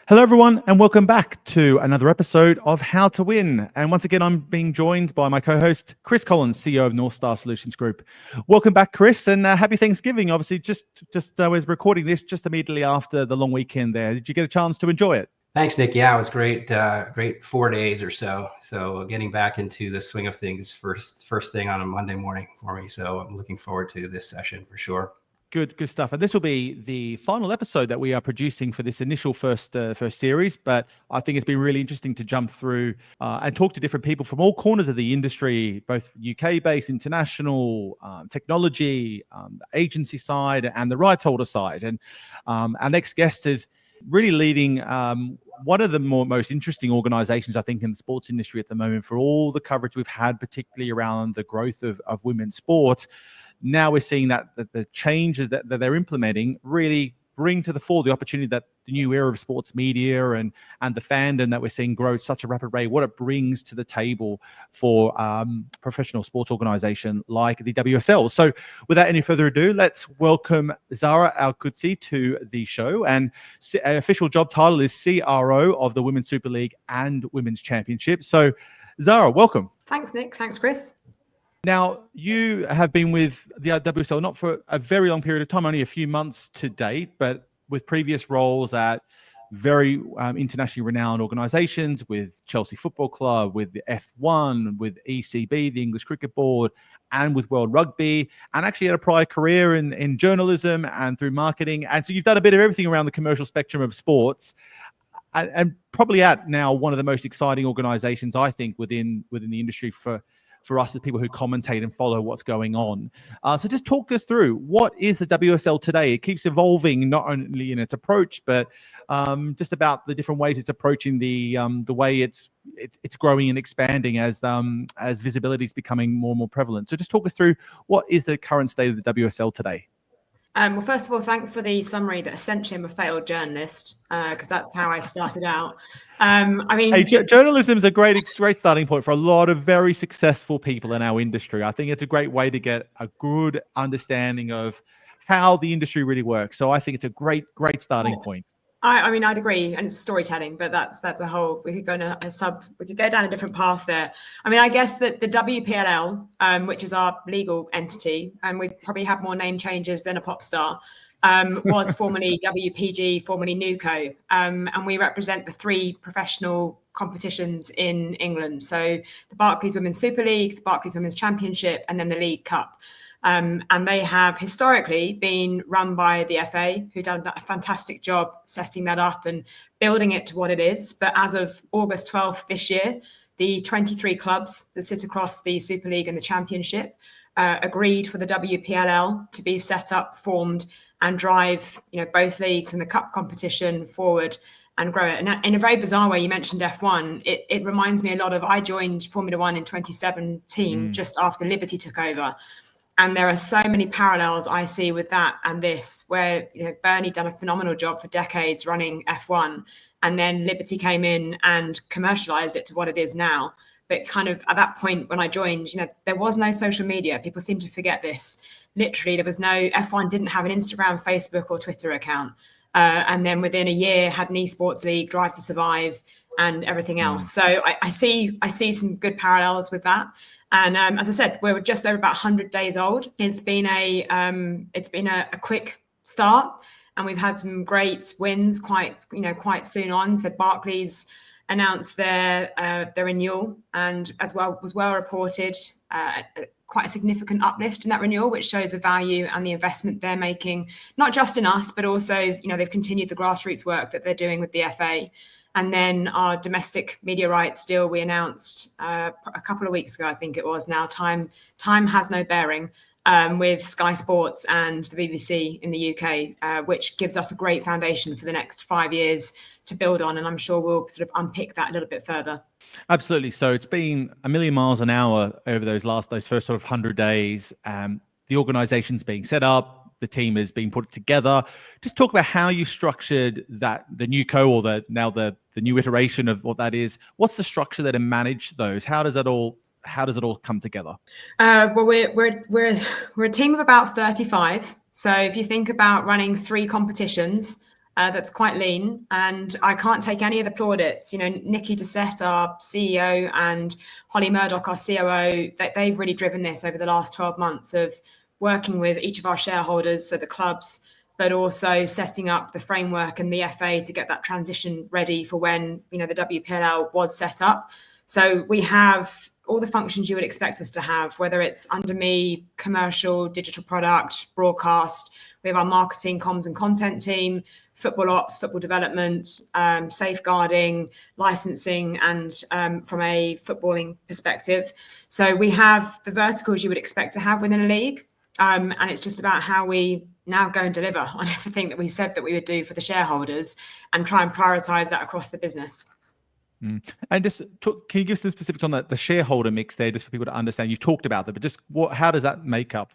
Hello, everyone, and welcome back to another episode of How to Win. And once again, I'm being joined by my co-host, Chris Collins, CEO of NorthStar Solutions Group. Welcome back, Chris, and happy Thanksgiving. Obviously, just was recording this just immediately after the long weekend there. Did you get a chance to enjoy it? Thanks, Nick. Yeah, it was great. Great 4 days or so. So getting back into the swing of things first thing on a Monday morning for me. So I'm looking forward to this session for sure. Good stuff. And this will be the final episode that we are producing for this initial first series. But I think it's been really interesting to jump through and talk to different people from all corners of the industry, both UK-based, international, technology, the agency side, and the rights holder side. And our next guest is really leading one of the most interesting organizations, I think, in the sports industry at the moment for all the coverage we've had, particularly around the growth of women's sports. Now we're seeing that the changes that they're implementing really bring to the fore the opportunity that the new era of sports media and the fandom that we're seeing grow at such a rapid rate, what it brings to the table for professional sports organization like the WSL. So without any further ado, let's welcome Zarah Al-Kudcy to the show. And official job title is CRO of the Women's Super League and Women's Championship. So Zarah, welcome. Thanks, Nick. Thanks, Chris. Now, you have been with the WSL not for a very long period of time, only a few months to date, but with previous roles at very internationally renowned organizations, with Chelsea Football Club, with the F1, with ECB, the English Cricket Board, and with World Rugby, and actually had a prior career in journalism and through marketing. And so you've done a bit of everything around the commercial spectrum of sports. And probably at now one of the most exciting organizations, I think, within the industry for us as people who commentate and follow what's going on. So just talk us through, what is the WSL today? It keeps evolving, not only in its approach, but just about the different ways it's approaching the way it's growing and expanding as visibility is becoming more and more prevalent. So just talk us through, what is the current state of the WSL today? Well, first of all, thanks for the summary that essentially I'm a failed journalist, because that's how I started out. Journalism is a great starting point for a lot of very successful people in our industry. I think it's a great way to get a good understanding of how the industry really works. So I think it's a great starting point. I'd agree, and it's storytelling, but that's a whole. We could go down a different path there. I guess that the WPLL, which is our legal entity, and we've probably had more name changes than a pop star, was formerly WPG, formerly NUCO, and we represent the 3 professional competitions in England. So the Barclays Women's Super League, the Barclays Women's Championship, and then the League Cup. And they have historically been run by the FA, who done a fantastic job setting that up and building it to what it is. But as of August 12th this year, the 23 clubs that sit across the Super League and the Championship agreed for the WPLL to be set up, formed, and drive both leagues and the cup competition forward and grow it. And in a very bizarre way, you mentioned F1. It reminds me a lot of, I joined Formula One in 2017, just after Liberty took over. And there are so many parallels I see with that and this, where Bernie done a phenomenal job for decades running F1, and then Liberty came in and commercialized it to what it is now. But kind of at that point when I joined, there was no social media. People seem to forget this. Literally, there was no, F1 didn't have an Instagram, Facebook, or Twitter account. And then within a year had an esports league, Drive to Survive, and everything else. So I see some good parallels with that. And as I said, we're just over about 100 days old. It's been a quick start, and we've had some great wins quite soon on. So Barclays announced their renewal, and as well was well reported, quite a significant uplift in that renewal, which shows the value and the investment they're making, not just in us, but also they've continued the grassroots work that they're doing with the FA. And then our domestic media rights deal we announced a couple of weeks ago, I think it was now. Time has no bearing, with Sky Sports and the BBC in the UK, which gives us a great foundation for the next 5 years to build on. And I'm sure we'll sort of unpick that a little bit further. Absolutely. So it's been a million miles an hour over those first sort of 100 days. The organization's being set up. The team is being put together. Just talk about how you structured that, the new or the new iteration of what that is. What's the structure there to manage those? How does it all come together? Well, we're a team of about 35. So if you think about running 3 competitions, that's quite lean, and I can't take any of the plaudits. Nikki Doucet, our CEO, and Holly Murdoch, our COO, they've really driven this over the last 12 months of working with each of our shareholders, so the clubs, but also setting up the framework and the FA to get that transition ready for when, the WPLL was set up. So we have all the functions you would expect us to have, whether it's under me, commercial, digital product, broadcast. We have our marketing, comms and content team, football ops, football development, safeguarding, licensing, and from a footballing perspective. So we have the verticals you would expect to have within a league. And it's just about how we now go and deliver on everything that we said that we would do for the shareholders and try and prioritize that across the business. And just can you give some specifics on the shareholder mix there, just for people to understand? You talked about that, but just how does that make up?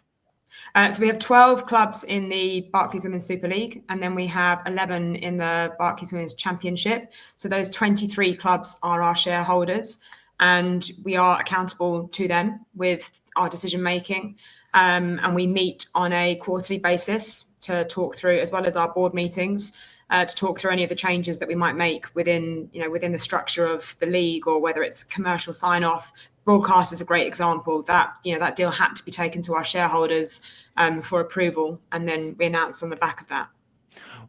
So we have 12 clubs in the Barclays Women's Super League, and then we have 11 in the Barclays Women's Championship. So those 23 clubs are our shareholders, and we are accountable to them with our decision making. And we meet on a quarterly basis to talk through, as well as our board meetings, to talk through any of the changes that we might make within the structure of the league, or whether it's commercial sign off. Broadcast is a great example. That deal had to be taken to our shareholders for approval, and then we announced on the back of that.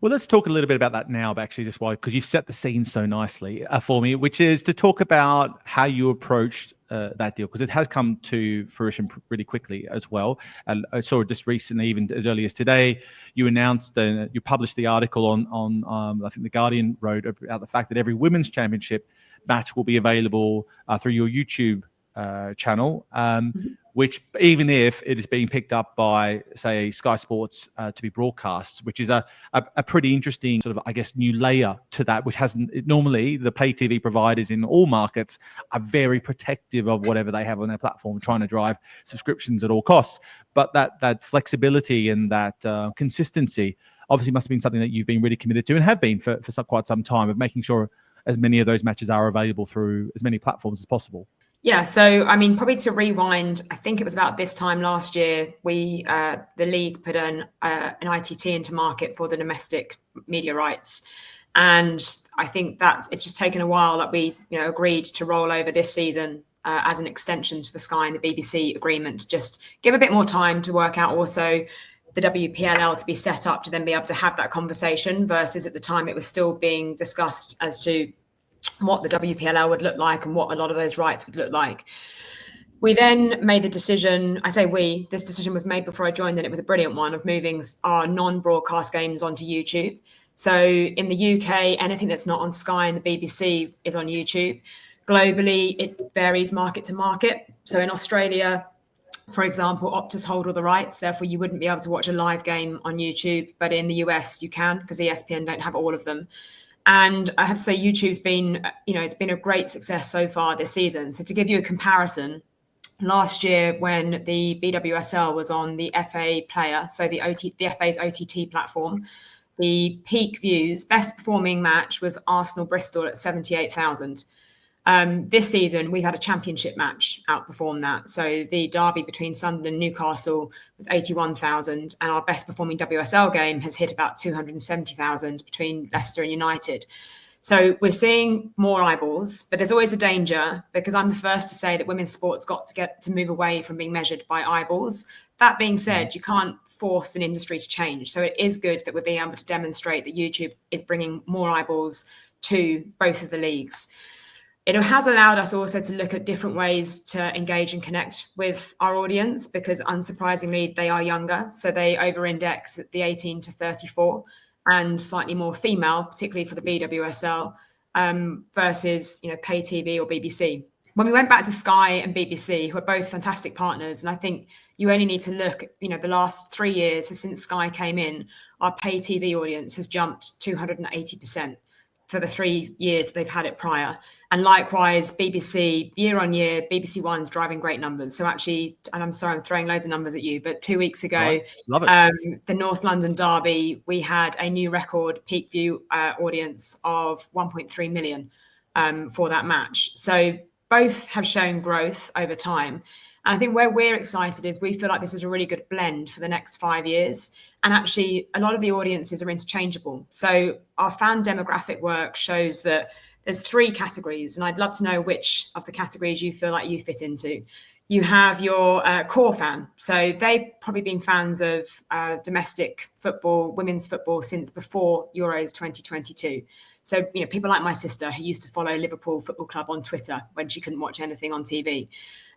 Well, let's talk a little bit about that now, actually, just because you've set the scene so nicely for me, which is to talk about how you approached that deal, because it has come to fruition really quickly as well. And I saw just recently, even as early as today, you announced you published the article on I think the Guardian wrote about the fact that every women's championship match will be available through your YouTube channel, which, even if it is being picked up by, say, Sky Sports to be broadcast, which is a pretty interesting sort of, I guess, new layer to that, which normally the pay TV providers in all markets are very protective of whatever they have on their platform, trying to drive subscriptions at all costs. But that flexibility and that consistency obviously must have been something that you've been really committed to, and have been for quite some time, of making sure as many of those matches are available through as many platforms as possible. Yeah, so I mean, probably to rewind, I think it was about this time last year, we the league put an ITT into market for the domestic media rights, and I think that it's just taken a while that we agreed to roll over this season as an extension to the Sky and the BBC agreement, to just give a bit more time to work out also the WPLL to be set up to then be able to have that conversation, versus at the time it was still being discussed as to what the WPLL would look like and what a lot of those rights would look like. We then made the decision, this decision was made before I joined, and it was a brilliant one, of moving our non-broadcast games onto YouTube. So in the UK, anything that's not on Sky and the BBC is on YouTube. Globally, it varies market to market. So in Australia, for example, Optus hold all the rights, therefore you wouldn't be able to watch a live game on YouTube, but in the US you can, because ESPN don't have all of them. And I have to say, YouTube's been, it's been a great success so far this season. So to give you a comparison, last year when the BWSL was on the FA player, so the FA's OTT platform, the peak views, best performing match was Arsenal-Bristol at 78,000. This season, we had a championship match outperform that. So the derby between Sunderland and Newcastle was 81,000, and our best performing WSL game has hit about 270,000 between Leicester and United. So we're seeing more eyeballs, but there's always a danger, because I'm the first to say that women's sports got to get to move away from being measured by eyeballs. That being said, you can't force an industry to change. So it is good that we're being able to demonstrate that YouTube is bringing more eyeballs to both of the leagues. It has allowed us also to look at different ways to engage and connect with our audience, because unsurprisingly, they are younger. So they over-index at the 18 to 34 and slightly more female, particularly for the BWSL, versus pay TV or BBC. When we went back to Sky and BBC, who are both fantastic partners, and I think you only need to look, the last 3 years since Sky came in, our pay TV audience has jumped 280%. For the 3 years they've had it prior. And likewise, BBC, year on year, BBC One's driving great numbers. So actually, and I'm sorry, I'm throwing loads of numbers at you, but 2 weeks ago, right. Love it. The North London derby, we had a new record peak view audience of 1.3 million for that match. So both have shown growth over time. And I think where we're excited is we feel like this is a really good blend for the next 5 years. And actually, a lot of the audiences are interchangeable. So our fan demographic work shows that there's 3 categories, and I'd love to know which of the categories you feel like you fit into. You have your core fan. So they've probably been fans of domestic football, women's football since before Euros 2022. So, people like my sister who used to follow Liverpool Football Club on Twitter when she couldn't watch anything on TV.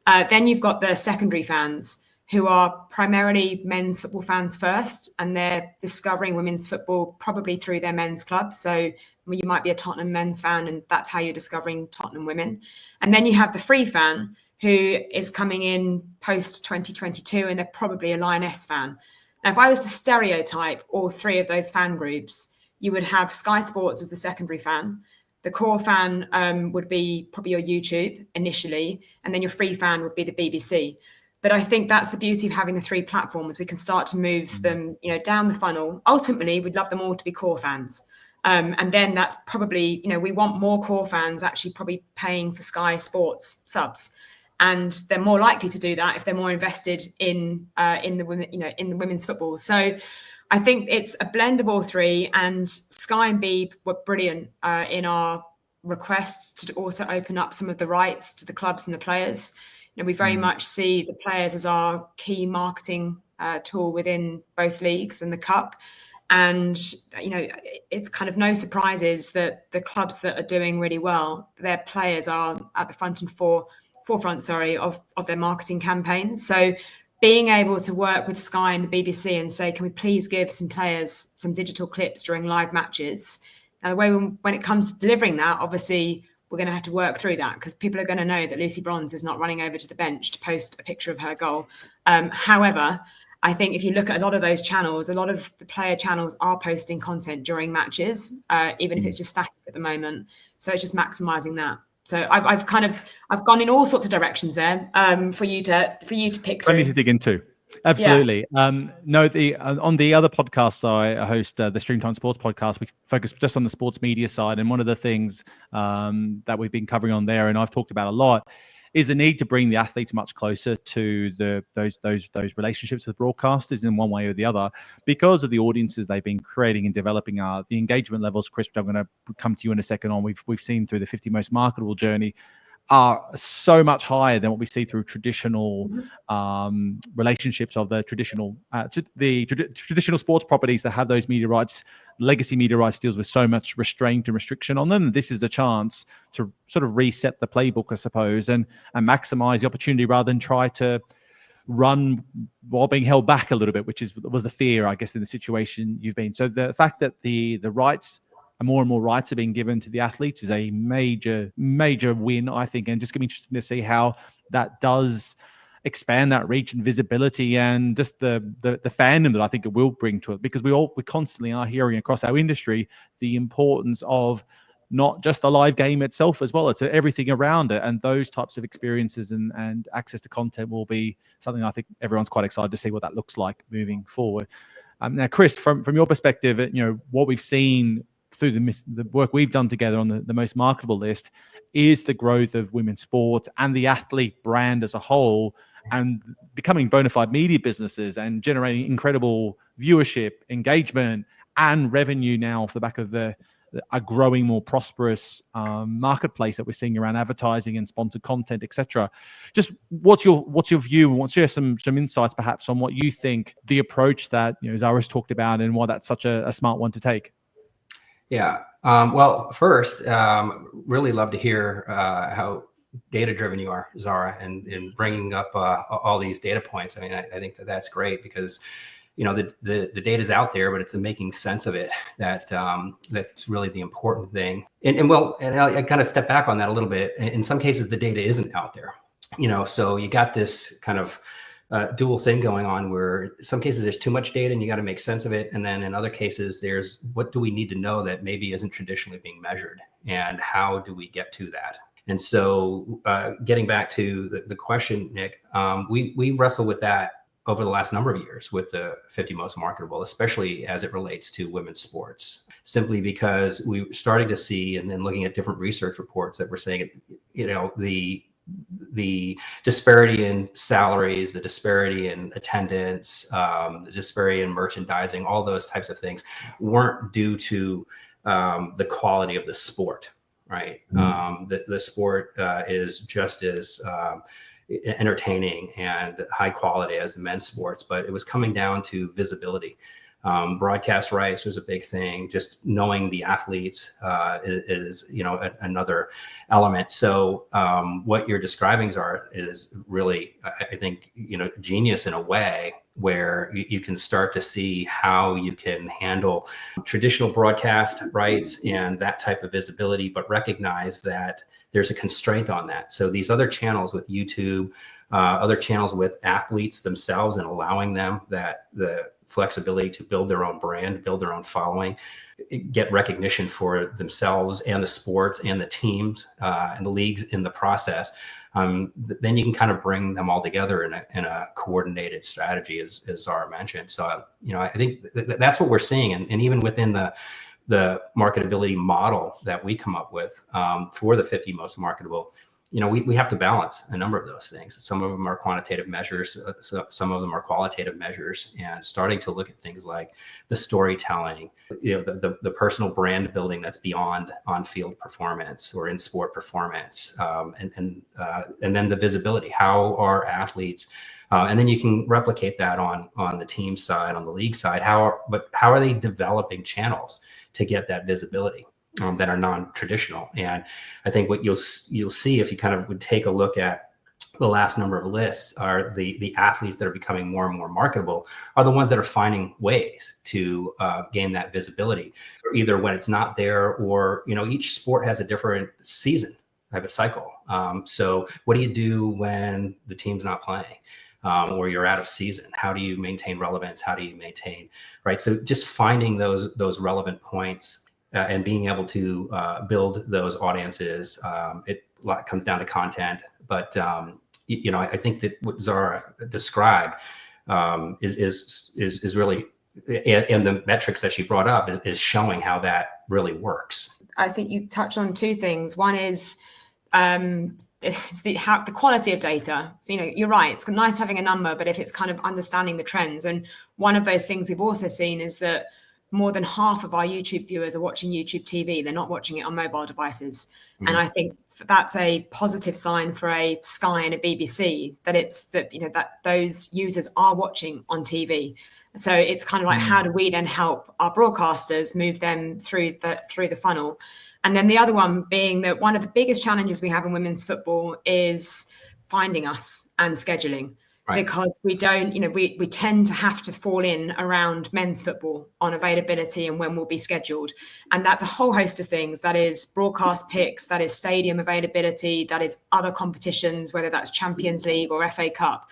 Then you've got the secondary fans who are primarily men's football fans first, and they're discovering women's football probably through their men's club. So you might be a Tottenham men's fan, and that's how you're discovering Tottenham women. And then you have the free fan who is coming in post 2022, and they're probably a Lioness fan. Now, if I was to stereotype all 3 of those fan groups, you would have Sky Sports as the secondary fan. The core fan would be probably your YouTube initially, and then your free fan would be the BBC. But I think that's the beauty of having the 3 platforms. We can start to move them, down the funnel. Ultimately, we'd love them all to be core fans. And then that's probably, we want more core fans actually probably paying for Sky Sports subs. And they're more likely to do that if they're more invested in the women, in the women's football. So I think it's a blend of all 3, and Sky and Beeb were brilliant in our requests to also open up some of the rights to the clubs and the players. We very much see the players as our key marketing tool within both leagues and the cup. And, it's kind of no surprises that the clubs that are doing really well, their players are at the forefront of their marketing campaigns. So being able to work with Sky and the BBC and say, can we please give some players some digital clips during live matches? And when it comes to delivering that, obviously, we're going to have to work through that because people are going to know that Lucy Bronze is not running over to the bench to post a picture of her goal. However, I think if you look at a lot of those channels, a lot of the player channels are posting content during matches, even if it's just static at the moment. So it's just maximizing that. So I've gone in all sorts of directions there for you to pick through. I need to dig into. Absolutely. Yeah. On the other podcasts I host, the Streamtime Sports podcast, we focus just on the sports media side. And one of the things that we've been covering on there, and I've talked about a lot, is the need to bring the athletes much closer to those relationships with broadcasters in one way or the other, because of the audiences they've been creating and developing. The engagement levels, Chris, I'm going to come to you in a second on. We've seen through the 50 most marketable journey are so much higher than what we see through traditional relationships of the traditional traditional sports properties that have those media rights. Legacy media rights deals with so much restraint and restriction on them. This is a chance to sort of reset the playbook, I suppose, and maximize the opportunity rather than try to run while being held back a little bit, which was the fear, I guess, in the situation you've been. So the fact that the rights and more rights are being given to the athletes is a major win, I think, and just going to be interesting to see how that does expand that reach and visibility and just the fandom that I think it will bring to it, because we constantly are hearing across our industry the importance of not just the live game itself as well, it's everything around it, and those types of experiences and access to content will be something I think everyone's quite excited to see what that looks like moving forward. Now, Chris, from your perspective, what we've seen through the work we've done together on the most marketable list is the growth of women's sports and the athlete brand as a whole, and becoming bona fide media businesses and generating incredible viewership, engagement, and revenue now off the back of a growing, more prosperous marketplace that we're seeing around advertising and sponsored content, etc. Just what's your view, and share some insights perhaps on what you think the approach that Zarah's talked about and why that's such a smart one to take. Yeah. Well, first, really love to hear how data-driven you are, Zarah, and bringing up all these data points. I mean, I think that's great because, the data is out there, but it's the making sense of it that's really the important thing. And I kind of step back on that a little bit. In some cases, the data isn't out there, so you got this kind of dual thing going on where in some cases there's too much data and you got to make sense of it. And then in other cases, there's what do we need to know that maybe isn't traditionally being measured, and how do we get to that? And so getting back to the question, Nick, we wrestle with that over the last number of years with the 50 most marketable, especially as it relates to women's sports, simply because we're starting to see, and then looking at different research reports that we're saying the disparity in salaries, the disparity in attendance, the disparity in merchandising, all those types of things weren't due to the quality of the sport, right? The sport is just as entertaining and high quality as the men's sports, but it was coming down to visibility. Broadcast rights was a big thing. Just knowing the athletes is another element. So what you're describing, Zara, is really, I think, genius in a way where you can start to see how you can handle traditional broadcast rights and that type of visibility, but recognize that there's a constraint on that. So these other channels with YouTube, other channels with athletes themselves, and allowing them the flexibility to build their own brand, build their own following, get recognition for themselves and the sports and the teams and the leagues in the process. Then you can kind of bring them all together in a coordinated strategy, as Zara mentioned. So, I think that's what we're seeing. And even within the marketability model that we come up with for the 50 most marketable, we have to balance a number of those things. Some of them are quantitative measures, some of them are qualitative measures, and starting to look at things like the storytelling, the personal brand building that's beyond on-field performance or in-sport performance, and then the visibility. How are athletes, and then you can replicate that on the team side, on the league side. How are they developing channels to get that visibility? That are non-traditional. And I think what you'll see if you kind of would take a look at the last number of lists are the athletes that are becoming more and more marketable are the ones that are finding ways to gain that visibility, either when it's not there or, each sport has a different season type of cycle. So what do you do when the team's not playing? Or you're out of season? How do you maintain relevance? How do you maintain, right? So just finding those relevant points and being able to build those audiences, it comes down to content. But I think that what Zara described is really, and the metrics that she brought up is showing how that really works. I think you touched on two things. One is it's the quality of data. So, you're right. It's nice having a number, but if it's kind of understanding the trends, and one of those things we've also seen is that more than half of our YouTube viewers are watching YouTube TV. They're not watching it on mobile devices. Mm-hmm. And I think that's a positive sign for a Sky and a BBC that those users are watching on TV. So it's kind of like, how do we then help our broadcasters move them through the funnel? And then the other one being that one of the biggest challenges we have in women's football is finding us and scheduling. Right. Because we don't, we tend to have to fall in around men's football on availability and when we'll be scheduled. And that's a whole host of things. That is broadcast picks, that is stadium availability, that is other competitions, whether that's Champions League or FA Cup.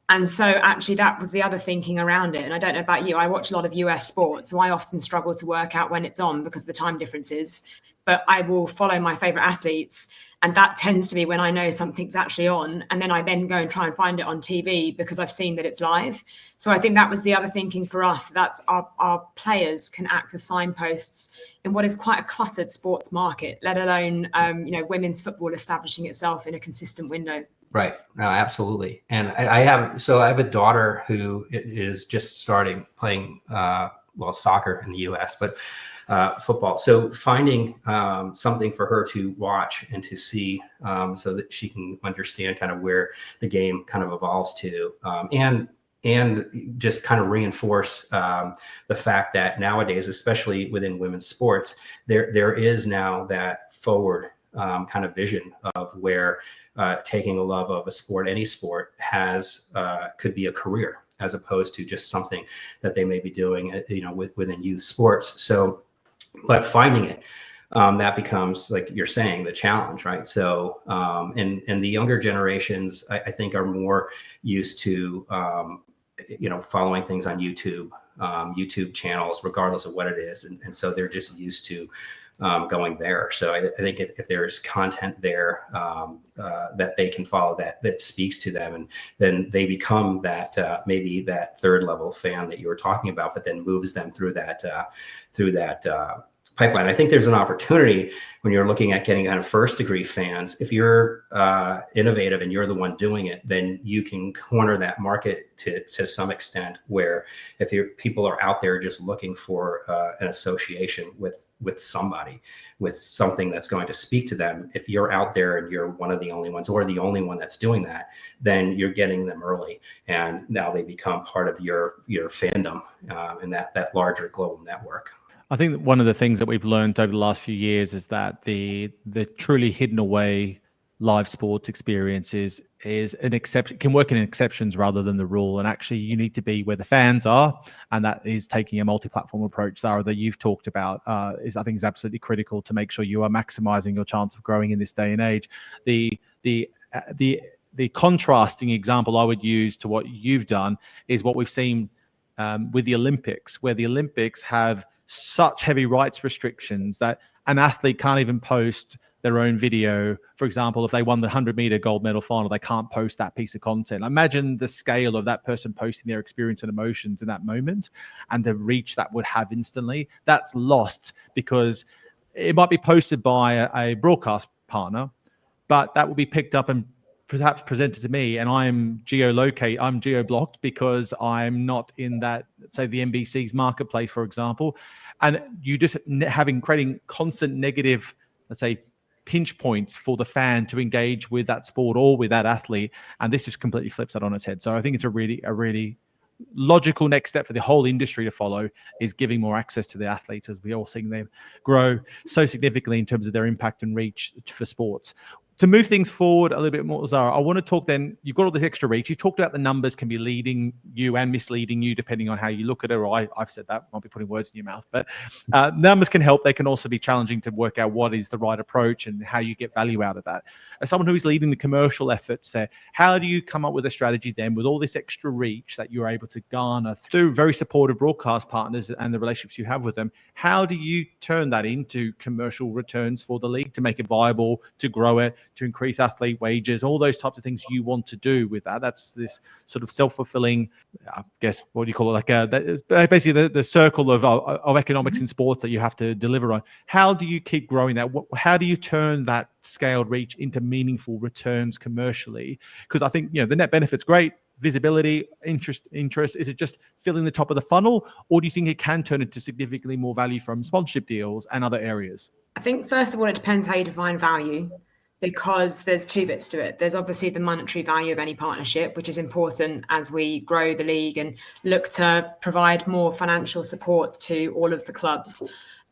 And so actually that was the other thinking around it. And I don't know about you, I watch a lot of US sports, so I often struggle to work out when it's on because of the time differences. But I will follow my favorite athletes. And that tends to be when I know something's actually on. And then I then go and try and find it on TV because I've seen that it's live. So I think that was the other thinking for us. That's our players can act as signposts in what is quite a cluttered sports market, let alone, women's football establishing itself in a consistent window. Right. No, absolutely. And I have a daughter who is just starting playing, soccer in the US, but football. So finding something for her to watch and to see so that she can understand kind of where the game kind of evolves to, and just kind of reinforce the fact that nowadays, especially within women's sports, there is now that forward kind of vision of where taking a love of a sport, any sport, could be a career, as opposed to just something that they may be doing, within youth sports. So, but finding it, that becomes, like you're saying, the challenge, right? So, and the younger generations, I think, are more used to, following things on YouTube channels, regardless of what it is, and so they're just used to going there. So I think if there's content there that they can follow that speaks to them, and then they become that maybe that third level fan that you were talking about, but then moves them through that pipeline. I think there's an opportunity when you're looking at getting kind of first degree fans. If you're innovative and you're the one doing it, then you can corner that market to some extent, where if people are out there just looking for an association with somebody, with something that's going to speak to them, if you're out there and you're one of the only ones or the only one that's doing that, then you're getting them early. And now they become part of your fandom and that larger global network. I think that one of the things that we've learned over the last few years is that the truly hidden away live sports experiences is an exception, can work in exceptions rather than the rule. And actually, you need to be where the fans are, and that is taking a multi-platform approach, Zarah, that you've talked about. I think is absolutely critical to make sure you are maximizing your chance of growing in this day and age. The contrasting example I would use to what you've done is what we've seen with the Olympics, where the Olympics have such heavy rights restrictions that an athlete can't even post their own video. For example, if they won the 100-meter gold medal final, they can't post that piece of content. Imagine the scale of that person posting their experience and emotions in that moment, and the reach that would have instantly. That's lost because it might be posted by a broadcast partner, but that will be picked up and perhaps presented to me, and I'm geo-blocked because I'm not in that, say, the NBC's marketplace, for example. And you just creating constant negative, let's say, pinch points for the fan to engage with that sport or with that athlete. And this just completely flips that on its head. So I think it's a really logical next step for the whole industry to follow, is giving more access to the athletes, as we all seeing them grow so significantly in terms of their impact and reach for sports. To move things forward a little bit more, Zarah, I want to talk then, you've got all this extra reach. You talked about the numbers can be leading you and misleading you depending on how you look at it, or I've said that, I'll be putting words in your mouth, but numbers can help. They can also be challenging to work out what is the right approach and how you get value out of that. As someone who is leading the commercial efforts there, how do you come up with a strategy then with all this extra reach that you're able to garner through very supportive broadcast partners and the relationships you have with them? How do you turn that into commercial returns for the league to make it viable, to grow it, to increase athlete wages, all those types of things you want to do with that? That's this sort of self-fulfilling, I guess, what do you call it? That is basically the circle of economics in sports that you have to deliver on. How do you keep growing that? How do you turn that scaled reach into meaningful returns commercially? Because I think, the net benefit's great. Visibility, interest. Is it just filling the top of the funnel, or do you think it can turn into significantly more value from sponsorship deals and other areas? I think, first of all, it depends how you define value, because there's two bits to it. There's obviously the monetary value of any partnership, which is important as we grow the league and look to provide more financial support to all of the clubs.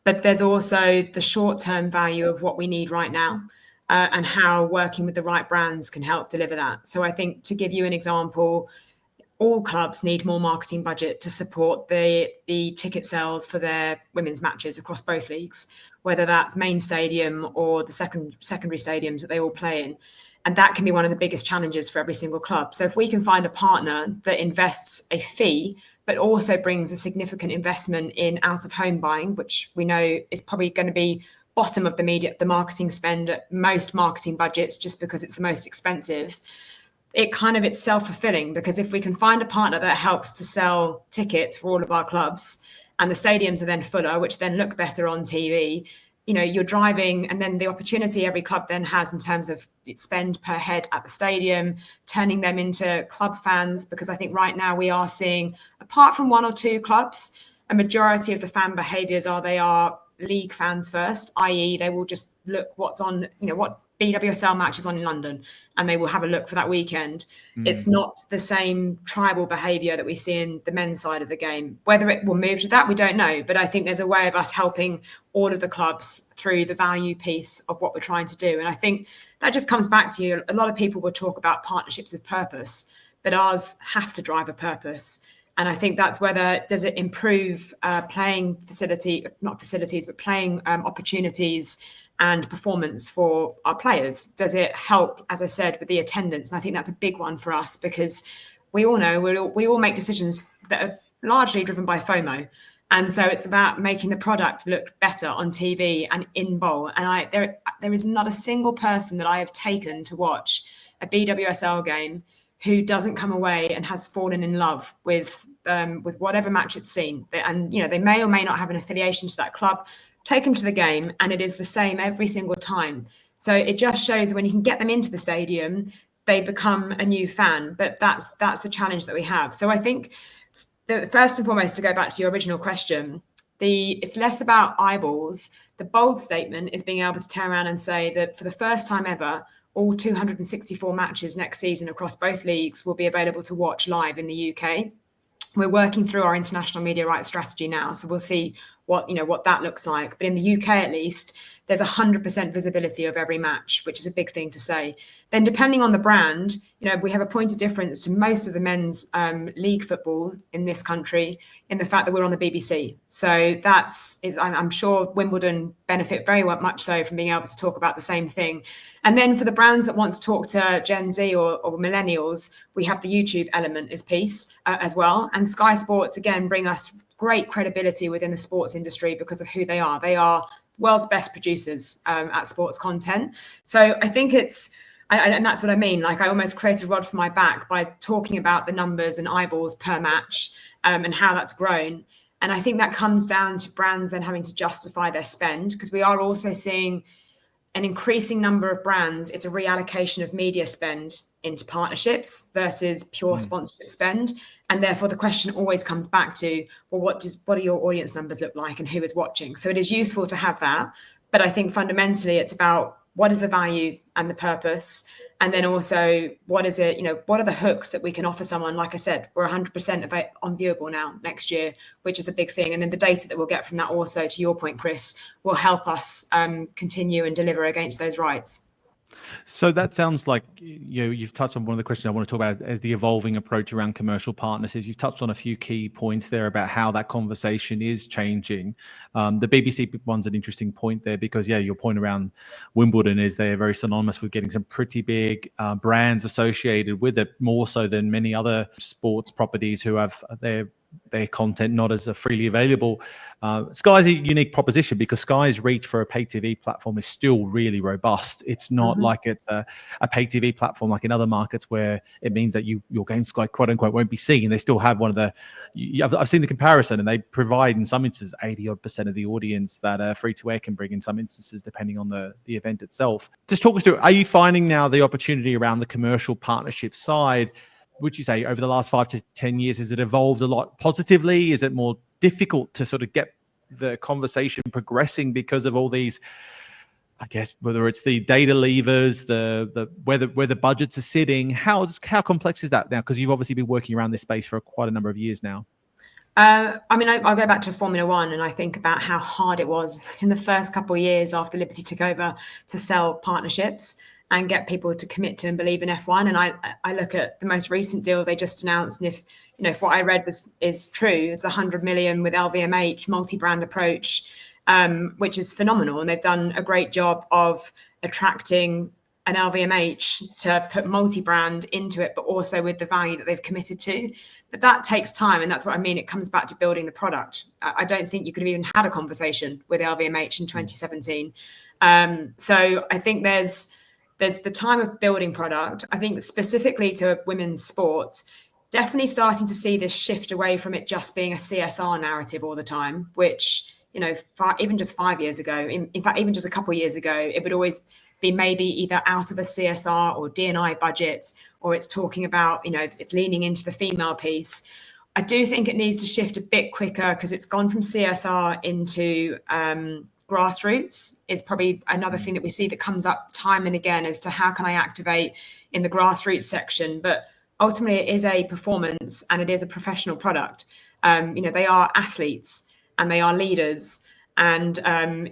But there's also the short-term value of what we need right now. And how working with the right brands can help deliver that. So I think, to give you an example, all clubs need more marketing budget to support the ticket sales for their women's matches across both leagues, whether that's main stadium or the secondary stadiums that they all play in. And that can be one of the biggest challenges for every single club. So if we can find a partner that invests a fee, but also brings a significant investment in out-of-home buying, which we know is probably going to be bottom of the marketing spend at most marketing budgets, just because it's the most expensive, it's self-fulfilling, because if we can find a partner that helps to sell tickets for all of our clubs, and the stadiums are then fuller, which then look better on TV, you're driving, and then the opportunity every club then has in terms of spend per head at the stadium, turning them into club fans. Because I think right now we are seeing, apart from one or two clubs, a majority of the fan behaviors they are league fans first, i.e. they will just look what's on, what BWSL match is on in London, and they will have a look for that weekend. It's not the same tribal behavior that we see in the men's side of the game. Whether it will move to that, we don't know. But I think there's a way of us helping all of the clubs through the value piece of what we're trying to do. And I think that just comes back to you. A lot of people will talk about partnerships with purpose, but ours have to drive a purpose. And I think that's whether, does it improve playing playing opportunities and performance for our players? Does it help, as I said, with the attendance? And I think that's a big one for us, because we all know we all make decisions that are largely driven by FOMO. And so it's about making the product look better on TV and in bowl. And there is not a single person that I have taken to watch a BWSL game who doesn't come away and has fallen in love with whatever match it's seen. And they may or may not have an affiliation to that club. take them to the game, and it is the same every single time. So it just shows when you can get them into the stadium, they become a new fan. But that's the challenge that we have. So I think first and foremost, to go back to your original question, it's less about eyeballs. The bold statement is being able to turn around and say that for the first time ever, all 264 matches next season across both leagues will be available to watch live in the UK. We're working through our international media rights strategy now, so we'll see what that looks like. But in the UK, at least, there's 100% visibility of every match, which is a big thing to say. Then, depending on the brand, we have a point of difference to most of the men's league football in this country in the fact that we're on the BBC. So I'm sure Wimbledon benefit very much so from being able to talk about the same thing. And then for the brands that want to talk to Gen Z or millennials, we have the YouTube element as well. And Sky Sports, again, bring us great credibility within the sports industry because of who they are. They are world's best producers at sports content. So I think and that's what I mean. Like, I almost created a rod for my back by talking about the numbers and eyeballs per match and how that's grown. And I think that comes down to brands then having to justify their spend, because we are also seeing an increasing number of brands. It's a reallocation of media spend into partnerships versus pure sponsorship spend. And therefore, the question always comes back to, well, what do your audience numbers look like and who is watching? So it is useful to have that. But I think fundamentally, it's about what is the value and the purpose? And then also, what is it, what are the hooks that we can offer someone? Like I said, we're 100% on viewable now next year, which is a big thing. And then the data that we'll get from that also, to your point, Chris, will help us continue and deliver against those rights. So that sounds like you've touched on one of the questions I want to talk about as the evolving approach around commercial partnerships. You've touched on a few key points there about how that conversation is changing. The BBC one's an interesting point there because, your point around Wimbledon is they're very synonymous with getting some pretty big brands associated with it, more so than many other sports properties who have their content not as freely available. Sky's a unique proposition because Sky's reach for a pay TV platform is still really robust. It's not like it's a pay TV platform like in other markets where it means that your games, quote unquote, won't be seen. They still have one of the. I've seen the comparison, and they provide in some instances 80% of the audience that free to air can bring in some instances, depending on the event itself. Just talk us through. Are you finding now the opportunity around the commercial partnership side? Would you say over the last 5 to 10 years, has it evolved a lot positively? Is it more difficult to sort of get the conversation progressing because of all these, I guess, whether it's the data levers, the where the budgets are sitting? How complex is that now? Because you've obviously been working around this space for quite a number of years now. I'll go back to Formula One, and I think about how hard it was in the first couple of years after Liberty took over to sell partnerships and get people to commit to and believe in F1. And I look at the most recent deal they just announced, and if what I read is true, it's 100 million with LVMH, multi-brand approach, which is phenomenal. And they've done a great job of attracting an LVMH to put multi-brand into it, but also with the value that they've committed to. But that takes time, and that's what I mean. It comes back to building the product. I don't think you could have even had a conversation with LVMH in 2017. So I think there's the time of building product. I think specifically to women's sports, definitely starting to see this shift away from it just being a CSR narrative all the time, which, even just 5 years ago, in fact, even just a couple of years ago, it would always be maybe either out of a CSR or D&I budget, or it's talking about, it's leaning into the female piece. I do think it needs to shift a bit quicker because it's gone from CSR into grassroots is probably another thing that we see that comes up time and again as to how can I activate in the grassroots section. But ultimately it is a performance and it is a professional product. They are athletes and they are leaders. And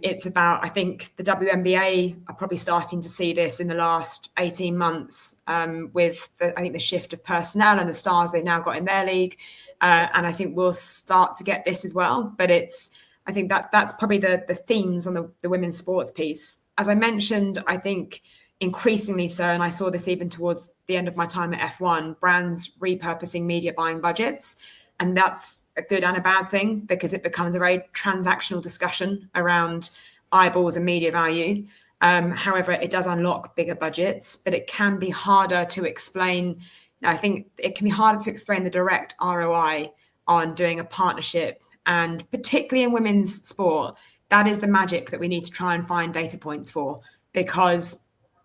it's about, I think the WNBA are probably starting to see this in the last 18 months with the shift of personnel and the stars they've now got in their league. And I think we'll start to get this as well. But I think that's probably the themes on the women's sports piece. As I mentioned, I think increasingly so, and I saw this even towards the end of my time at F1, brands repurposing media buying budgets. And that's a good and a bad thing because it becomes a very transactional discussion around eyeballs and media value. However, it does unlock bigger budgets, but it can be harder to explain. I think it can be harder to explain the direct ROI on doing a partnership. And particularly in women's sport, that is the magic that we need to try and find data points for, because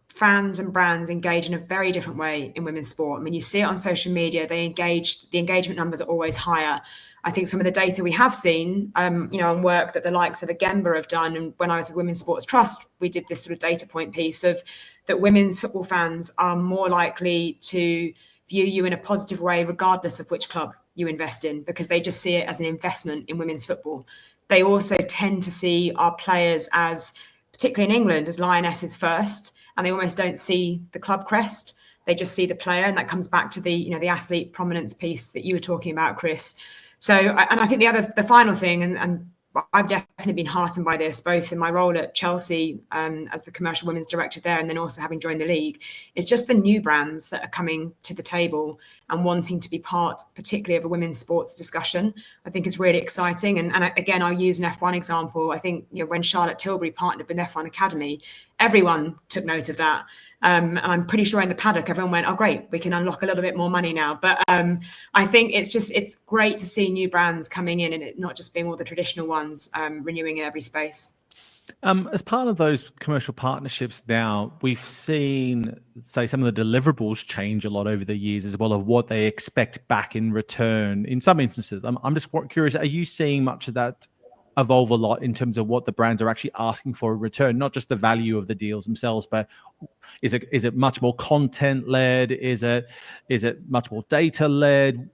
fans and brands engage in a very different way in women's sport. I mean, you see it on social media, the engagement numbers are always higher. I think some of the data we have seen, on work that the likes of Agemba have done, and when I was with Women's Sports Trust, we did this sort of data point piece of that women's football fans are more likely to view you in a positive way, regardless of which club you invest in, because they just see it as an investment in women's football. They also tend to see our players as, particularly in England, as lionesses first, and they almost don't see the club crest. They just see the player, and that comes back to the athlete prominence piece that you were talking about, Chris. So, and I think the final thing, and I've definitely been heartened by this, both in my role at Chelsea as the commercial women's director there, and then also having joined the league, is just the new brands that are coming to the table and wanting to be part, particularly of a women's sports discussion. I think is really exciting. And again, I'll use an F1 example. I think when Charlotte Tilbury partnered with F1 Academy, everyone took note of that. And I'm pretty sure in the paddock, everyone went, oh, great, we can unlock a little bit more money now. But I think it's great to see new brands coming in and it not just being all the traditional ones renewing in every space. As part of those commercial partnerships now, we've seen, say, some of the deliverables change a lot over the years as well, of what they expect back in return. In some instances, I'm just curious, are you seeing much of that evolve a lot in terms of what the brands are actually asking for in return, not just the value of the deals themselves, but is it much more content led? Is it much more data led?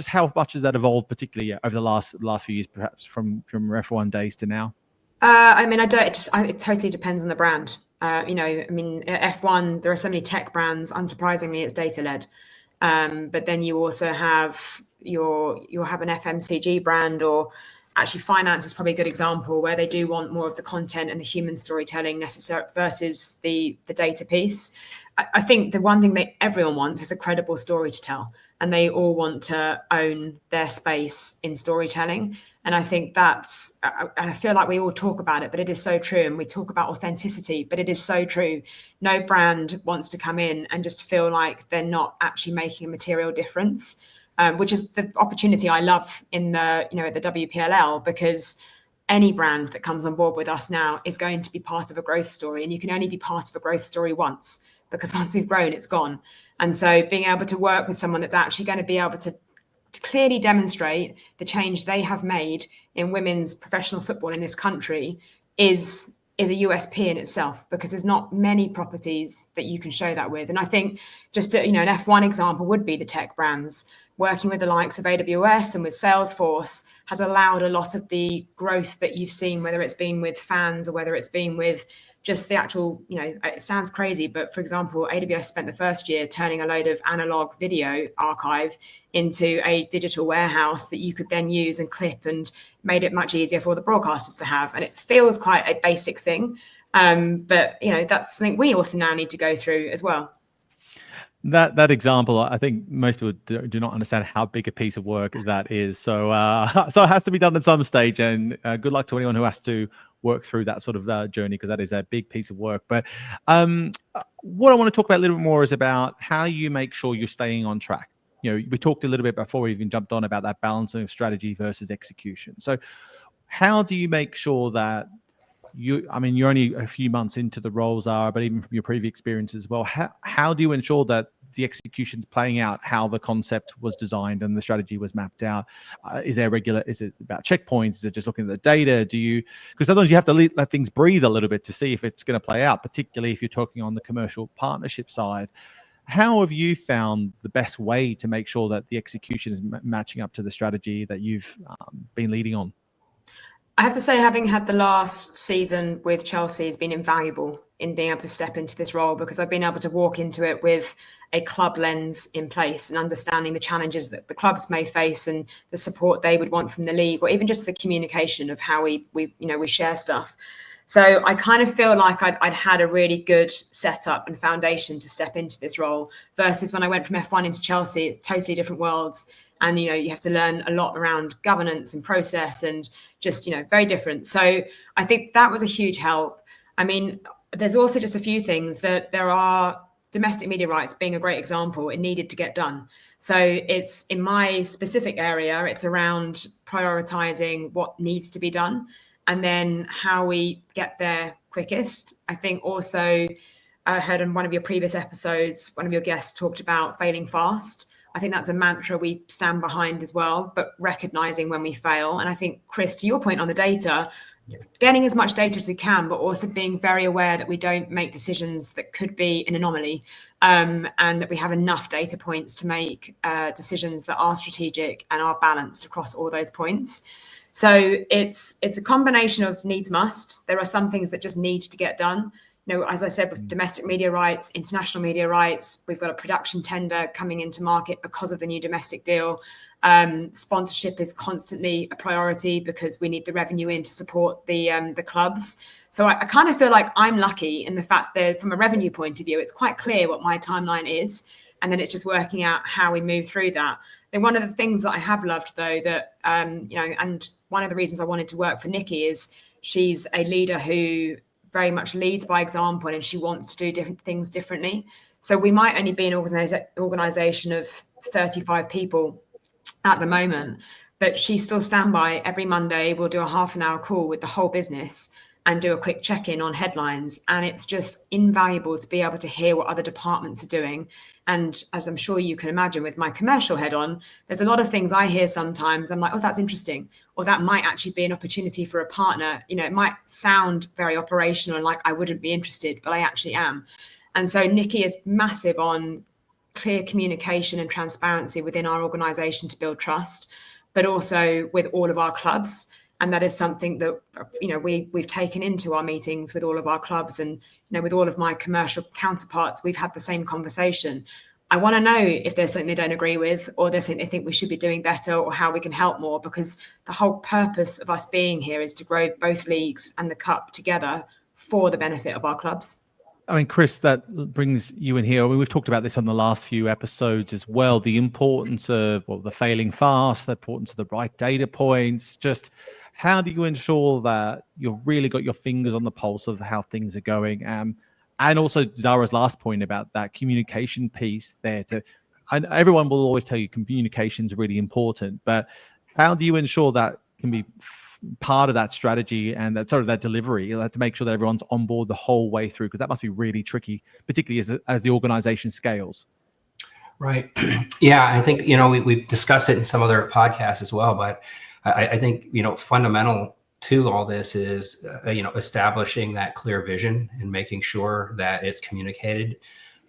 How much has that evolved, particularly over the last few years, perhaps from F1 days to now? It totally depends on the brand. At F1, there are so many tech brands. Unsurprisingly, it's data led. But then you also have you'll have an FMCG brand, or actually finance is probably a good example, where they do want more of the content and the human storytelling necessary versus the data piece. I think the one thing that everyone wants is a credible story to tell, and they all want to own their space in storytelling. And I think I feel like we all talk about it, but it is so true. And we talk about authenticity, but it is so true. No brand wants to come in and just feel like they're not actually making a material difference. Which is the opportunity I love in at the WPLL, because any brand that comes on board with us now is going to be part of a growth story, and you can only be part of a growth story once, because once we've grown, it's gone. And so being able to work with someone that's actually going to be able to clearly demonstrate the change they have made in women's professional football in this country is a USP in itself, because there's not many properties that you can show that with. And I think just an F1 example would be the tech brands. Working with the likes of AWS and with Salesforce has allowed a lot of the growth that you've seen, whether it's been with fans or whether it's been with just the actual, it sounds crazy, but for example, AWS spent the first year turning a load of analog video archive into a digital warehouse that you could then use and clip, and made it much easier for the broadcasters to have. And it feels quite a basic thing. But that's something we also now need to go through as well. That example, I think most people do not understand how big a piece of work that is. So it has to be done at some stage, and good luck to anyone who has to work through that sort of journey, because that is a big piece of work. But what I want to talk about a little bit more is about how you make sure you're staying on track. We talked a little bit before we even jumped on about that balancing of strategy versus execution. So how do you make sure that you're only a few months into the role, Zarah, but even from your previous experience as well, how do you ensure that the execution's playing out how the concept was designed and the strategy was mapped out? Is it about checkpoints? Is it just looking at the data? Because sometimes you have to let things breathe a little bit to see if it's going to play out, particularly if you're talking on the commercial partnership side. How have you found the best way to make sure that the execution is matching up to the strategy that you've been leading on? I have to say, having had the last season with Chelsea has been invaluable in being able to step into this role, because I've been able to walk into it with a club lens in place and understanding the challenges that the clubs may face and the support they would want from the league, or even just the communication of how we share stuff. So I kind of feel like I'd had a really good setup and foundation to step into this role, versus when I went from F1 into Chelsea, it's totally different worlds. And, you have to learn a lot around governance and process and just, very different. So I think that was a huge help. I mean, there's also just a few things that there are domestic media rights being a great example. It needed to get done. So it's in my specific area, it's around prioritizing what needs to be done. and then how we get there quickest. I think also I heard in one of your previous episodes, one of your guests talked about failing fast. I think that's a mantra we stand behind as well, but recognizing when we fail. And I think, Chris, to your point on the data, getting as much data as we can, but also being very aware that we don't make decisions that could be an anomaly, and that we have enough data points to make decisions that are strategic and are balanced across all those points. So it's a combination of needs must. There are some things that just need to get done. As I said, with domestic media rights, international media rights, we've got a production tender coming into market because of the new domestic deal. Sponsorship is constantly a priority because we need the revenue in to support the clubs. So I kind of feel like I'm lucky in the fact that from a revenue point of view, it's quite clear what my timeline is. And then it's just working out how we move through that. And one of the things that I have loved, though, that, and one of the reasons I wanted to work for Nikki is she's a leader who very much leads by example, and she wants to do different things differently. So we might only be an organization of 35 people at the moment, but she still stand by every Monday. We'll do a half an hour call with the whole business and do a quick check-in on headlines. And it's just invaluable to be able to hear what other departments are doing. And as I'm sure you can imagine with my commercial head on, there's a lot of things I hear sometimes. I'm like, oh, that's interesting. Or that might actually be an opportunity for a partner. It might sound very operational and like I wouldn't be interested, but I actually am. And so Nikki is massive on clear communication and transparency within our organization to build trust, but also with all of our clubs. And that is something that, we've taken into our meetings with all of our clubs, and, with all of my commercial counterparts, we've had the same conversation. I want to know if there's something they don't agree with, or there's something they think we should be doing better, or how we can help more, because the whole purpose of us being here is to grow both leagues and the cup together for the benefit of our clubs. I mean, Chris, that brings you in here. I mean, we've talked about this on the last few episodes as well, the importance of the failing fast, the importance of the right data points. Just how do you ensure that you've really got your fingers on the pulse of how things are going? And also Zarah's last point about that communication piece there. And everyone will always tell you communication is really important, but how do you ensure that can be part of that strategy and that sort of that delivery? You'll have to make sure that everyone's on board the whole way through, because that must be really tricky, particularly as the organization scales. Right. Yeah, I think, we've discussed it in some other podcasts as well, but I think, fundamental to all this is, establishing that clear vision and making sure that it's communicated,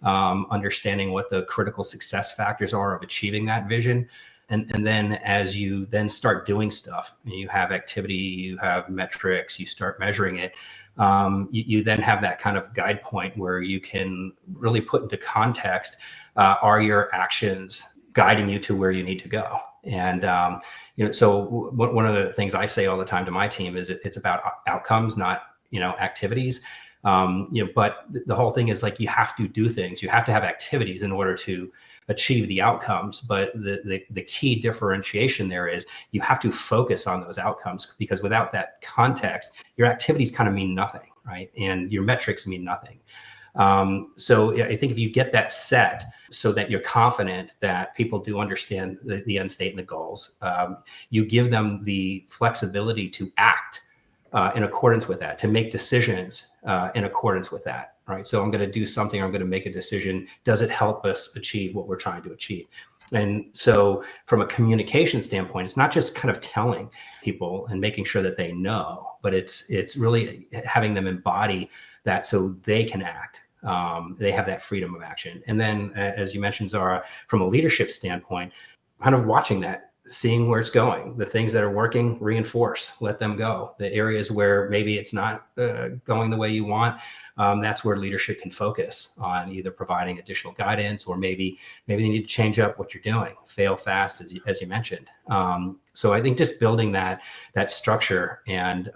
understanding what the critical success factors are of achieving that vision. And then as you then start doing stuff, and you have activity, you have metrics, you start measuring it, you then have that kind of guide point where you can really put into context, are your actions guiding you to where you need to go? And, so one of the things I say all the time to my team is it's about outcomes, not, activities. But the whole thing is like, you have to do things, you have to have activities in order to achieve the outcomes. But the key differentiation there is you have to focus on those outcomes, because without that context, your activities kind of mean nothing, right? And your metrics mean nothing. So I think if you get that set so that you're confident that people do understand the end state and the goals, you give them the flexibility to act in accordance with that, to make decisions in accordance with that, right? So I'm going to do something, I'm going to make a decision. Does it help us achieve what we're trying to achieve? And so from a communication standpoint, it's not just kind of telling people and making sure that they know, but it's really having them embody that so they can act. They have that freedom of action. And then, as you mentioned, Zarah, from a leadership standpoint, kind of watching that, seeing where it's going, the things that are working, reinforce, let them go. The areas where maybe it's not going the way you want, that's where leadership can focus on either providing additional guidance, or maybe you need to change up what you're doing, fail fast, as you mentioned. So I think just building that structure and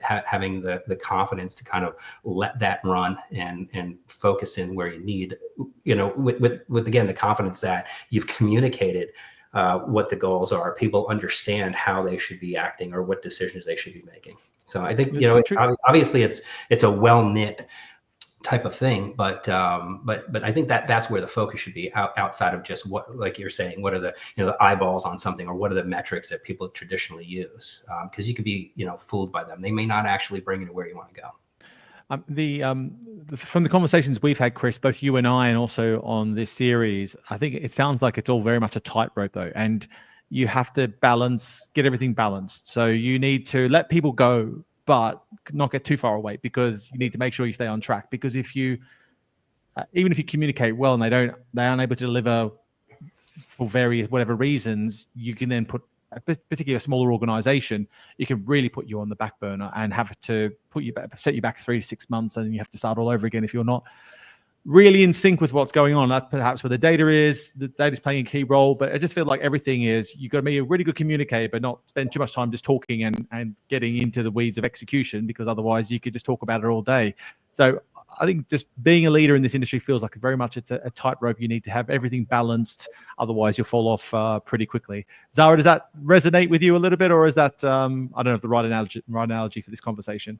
having the confidence to kind of let that run and focus in where you need, with again, the confidence that you've communicated what the goals are. People understand how they should be acting or what decisions they should be making. So I think, obviously it's a well-knit type of thing. But I think that's where the focus should be, outside of just what, like you're saying, what are the, the eyeballs on something, or what are the metrics that people traditionally use? Because you could be, fooled by them. They may not actually bring you to where you want to go. From the conversations we've had, Chris, both you and I, and also on this series, I think it sounds like it's all very much a tightrope, though, and you have to get everything balanced. So you need to let people go, but not get too far away, because you need to make sure you stay on track. Because if you, even if you communicate well and they're unable to deliver for various whatever reasons, you can then put, particularly a smaller organization, it can really put you on the back burner and have to set you back 3 to 6 months, and then you have to start all over again if you're not really in sync with what's going on. That's perhaps where the data is. The data is playing a key role, but I just feel like everything is, you've got to be a really good communicator, but not spend too much time just talking and getting into the weeds of execution, because otherwise you could just talk about it all day. So I think just being a leader in this industry feels like very much it's a tightrope. You need to have everything balanced, otherwise you'll fall off pretty quickly. Zarah, does that resonate with you a little bit, or is that I don't know if the right analogy for this conversation?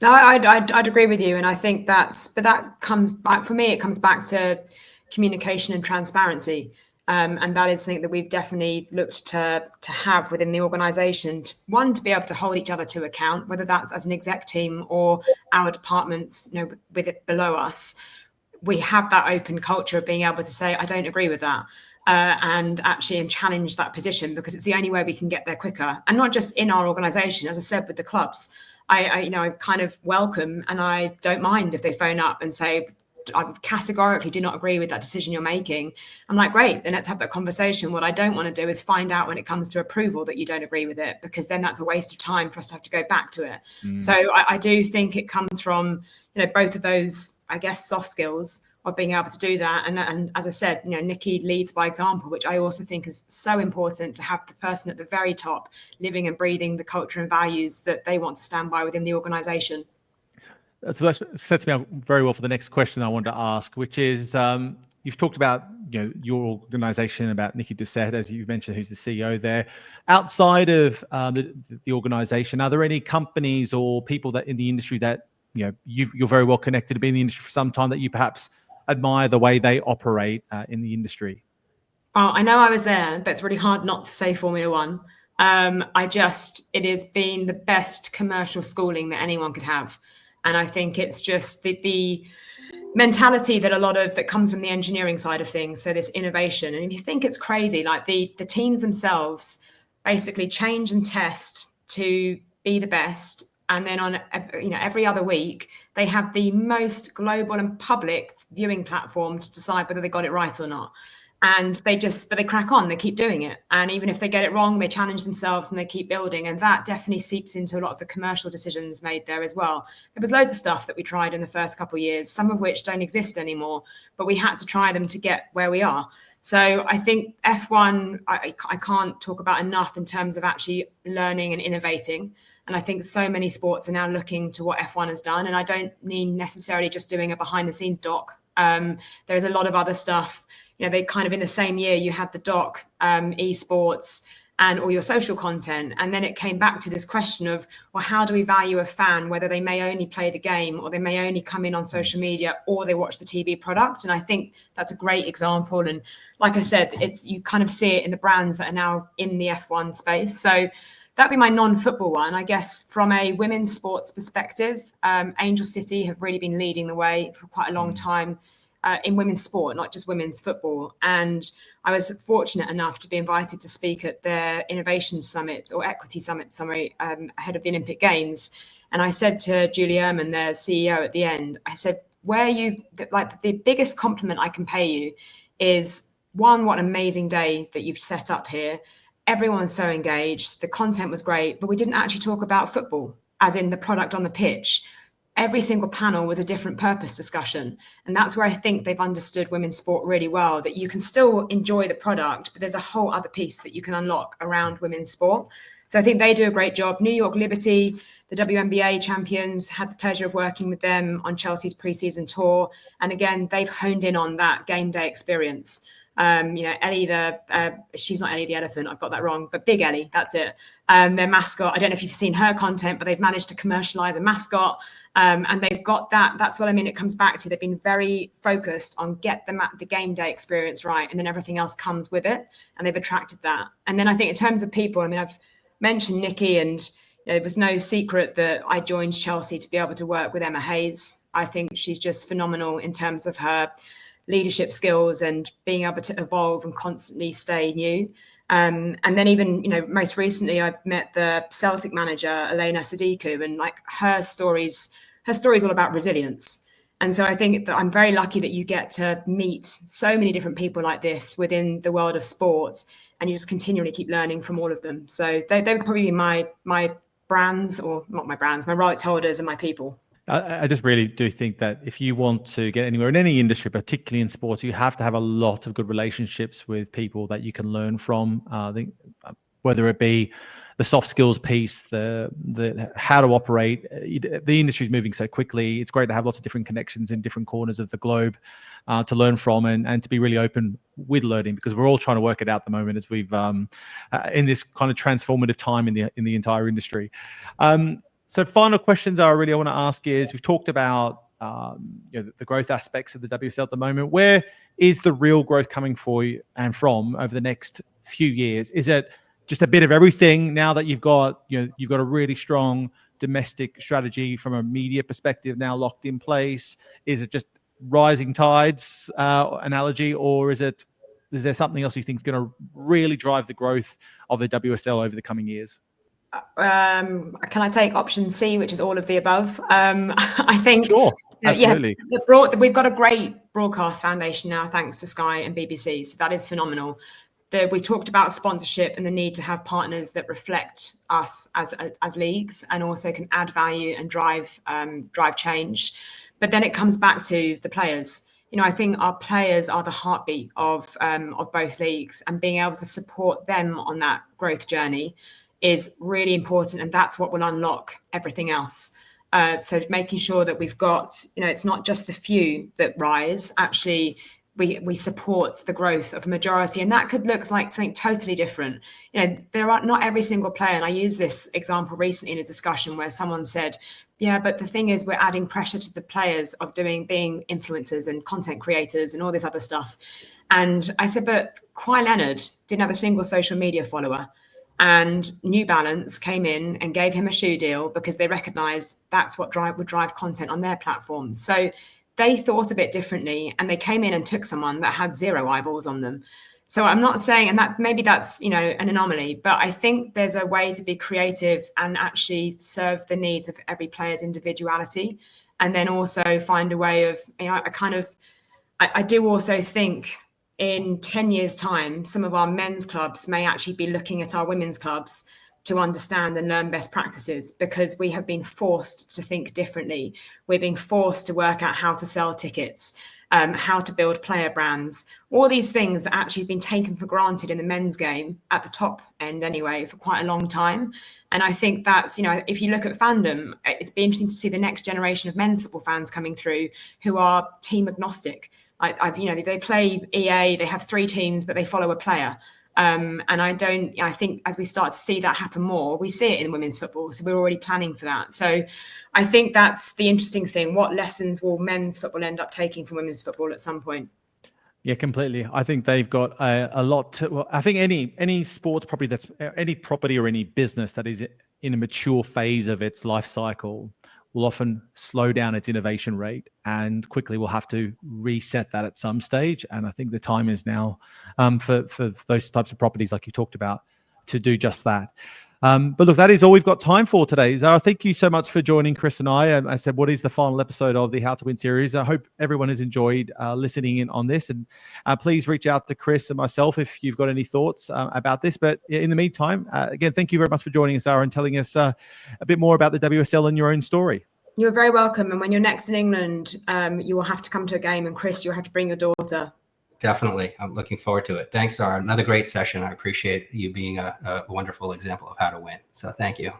No, I'd agree with you, and I think that comes back, for me, it comes back to communication and transparency, and that is something that we've definitely looked to have within the organisation. One, to be able to hold each other to account, whether that's as an exec team or our departments, with it below us. We have that open culture of being able to say, I don't agree with that. And challenge that position, because it's the only way we can get there quicker. And not just in our organisation, as I said, with the clubs. I kind of welcome, and I don't mind if they phone up and say, I categorically do not agree with that decision you're making. I'm like, great, then let's have that conversation. What I don't want to do is find out when it comes to approval that you don't agree with it, because then that's a waste of time for us to have to go back to it. So I do think it comes from, both of those, I guess, soft skills of being able to do that. And as I said, Nikki leads by example, which I also think is so important, to have the person at the very top living and breathing the culture and values that they want to stand by within the organisation. That sets me up very well for the next question I wanted to ask, which is, you've talked about your organisation, about Nikki Doucet, as you've mentioned, who's the CEO there. Outside of the organisation, are there any companies or people that in the industry that you're very well connected to, be in the industry for some time, that you perhaps admire the way they operate in the industry? Oh, I know I was there, but it's really hard not to say Formula One. It has been the best commercial schooling that anyone could have. And I think it's just the mentality that comes from the engineering side of things. So this innovation, and if you think it's crazy, like the teams themselves basically change and test to be the best. And then on every other week, they have the most global and public viewing platform to decide whether they got it right or not. And they crack on, they keep doing it. And even if they get it wrong, they challenge themselves and they keep building. And that definitely seeps into a lot of the commercial decisions made there as well. There was loads of stuff that we tried in the first couple of years, some of which don't exist anymore, but we had to try them to get where we are. So I think F1, I can't talk about enough in terms of actually learning and innovating. And I think so many sports are now looking to what F1 has done. And I don't mean necessarily just doing a behind the scenes doc. There's a lot of other stuff. They kind of, in the same year, you had the doc, esports, and all your social content. And then it came back to this question of, well, how do we value a fan, whether they may only play the game, or they may only come in on social media, or they watch the TV product? And I think that's a great example. And like I said, you kind of see it in the brands that are now in the F1 space. So that'd be my non-football one. I guess from a women's sports perspective, Angel City have really been leading the way for quite a long time. In women's sport, not just women's football. And I was fortunate enough to be invited to speak at their Innovation Summit, or Equity Summit, ahead of the Olympic Games. And I said to Julie Ehrman, their CEO, at the end, I said, the biggest compliment I can pay you is, one, what an amazing day that you've set up here. Everyone's so engaged. The content was great, but we didn't actually talk about football, as in the product on the pitch. Every single panel was a different purpose discussion. And that's where I think they've understood women's sport really well, that you can still enjoy the product, but there's a whole other piece that you can unlock around women's sport. So I think they do a great job. New York Liberty, the WNBA champions, had the pleasure of working with them on Chelsea's preseason tour. And again, they've honed in on that game day experience. Ellie, she's not Ellie the elephant, I've got that wrong, but Big Ellie, that's it. Their mascot, I don't know if you've seen her content, but they've managed to commercialize a mascot. And they've got that. That's what I mean. It comes back to they've been very focused on get the game day experience right, and then everything else comes with it. And they've attracted that. And then I think in terms of people, I mean, I've mentioned Nikki, and it was no secret that I joined Chelsea to be able to work with Emma Hayes. I think she's just phenomenal in terms of her leadership skills and being able to evolve and constantly stay new. And then even, most recently I met the Celtic manager, Elena Sadiku, and like her story's all about resilience. And so I think that I'm very lucky that you get to meet so many different people like this within the world of sports, and you just continually keep learning from all of them. So they would probably be my brands, or not my brands, my rights holders and my people. I just really do think that if you want to get anywhere in any industry, particularly in sports, you have to have a lot of good relationships with people that you can learn from. I think whether it be the soft skills piece, the how to operate, the industry is moving so quickly. It's great to have lots of different connections in different corners of the globe to learn from, and to be really open with learning, because we're all trying to work it out at the moment as we've in this kind of transformative time in the entire industry. So final questions I want to ask is, we've talked about the growth aspects of the WSL at the moment. Where is the real growth coming for you and from over the next few years? Is it just a bit of everything now that you've got a really strong domestic strategy from a media perspective now locked in place? Is it just rising tides analogy, or is there something else you think is going to really drive the growth of the WSL over the coming years? Can I take option C, which is all of the above? I think, sure, absolutely. We've got a great broadcast foundation now, thanks to Sky and BBC. So that is phenomenal. We talked about sponsorship and the need to have partners that reflect us as leagues, and also can add value and drive change. But then it comes back to the players. I think our players are the heartbeat of both leagues, and being able to support them on that growth journey is really important, and that's what will unlock everything else. So making sure that we've got, it's not just the few that rise. Actually, we support the growth of a majority, and that could look like something totally different. There are not every single player, and I used this example recently in a discussion where someone said, yeah, but the thing is, we're adding pressure to the players of being influencers and content creators and all this other stuff. And I said, but Kawhi Leonard didn't have a single social media follower. And New Balance came in and gave him a shoe deal because they recognized that's what would drive content on their platform. So they thought a bit differently, and they came in and took someone that had 0 eyeballs on them. So I'm not saying, and that maybe that's, an anomaly, but I think there's a way to be creative and actually serve the needs of every player's individuality. And then also find a way of, I do also think in 10 years' time, some of our men's clubs may actually be looking at our women's clubs to understand and learn best practices, because we have been forced to think differently. We're being forced to work out how to sell tickets, how to build player brands, all these things that actually have been taken for granted in the men's game at the top end anyway for quite a long time. And I think that's, if you look at fandom, it's been interesting to see the next generation of men's football fans coming through who are team agnostic. They play EA, they have 3 teams, but they follow a player. And I think as we start to see that happen more, we see it in women's football. So we're already planning for that. So I think that's the interesting thing. What lessons will men's football end up taking from women's football at some point? Yeah, completely. I think they've got a lot to, well, I think any sports property any property or any business that is in a mature phase of its life cycle will often slow down its innovation rate, and quickly will have to reset that at some stage. And I think the time is now for those types of properties like you talked about to do just that. But look, that is all we've got time for today. Zarah, thank you so much for joining Chris and I. I said, what is the final episode of the How to Win series? I hope everyone has enjoyed listening in on this. And please reach out to Chris and myself if you've got any thoughts about this. But in the meantime, again, thank you very much for joining us, Zarah, and telling us a bit more about the WSL and your own story. You're very welcome. And when you're next in England, you will have to come to a game. And Chris, you'll have to bring your daughter. Definitely. I'm looking forward to it. Thanks, Zarah. Another great session. I appreciate you being a wonderful example of how to win. So thank you.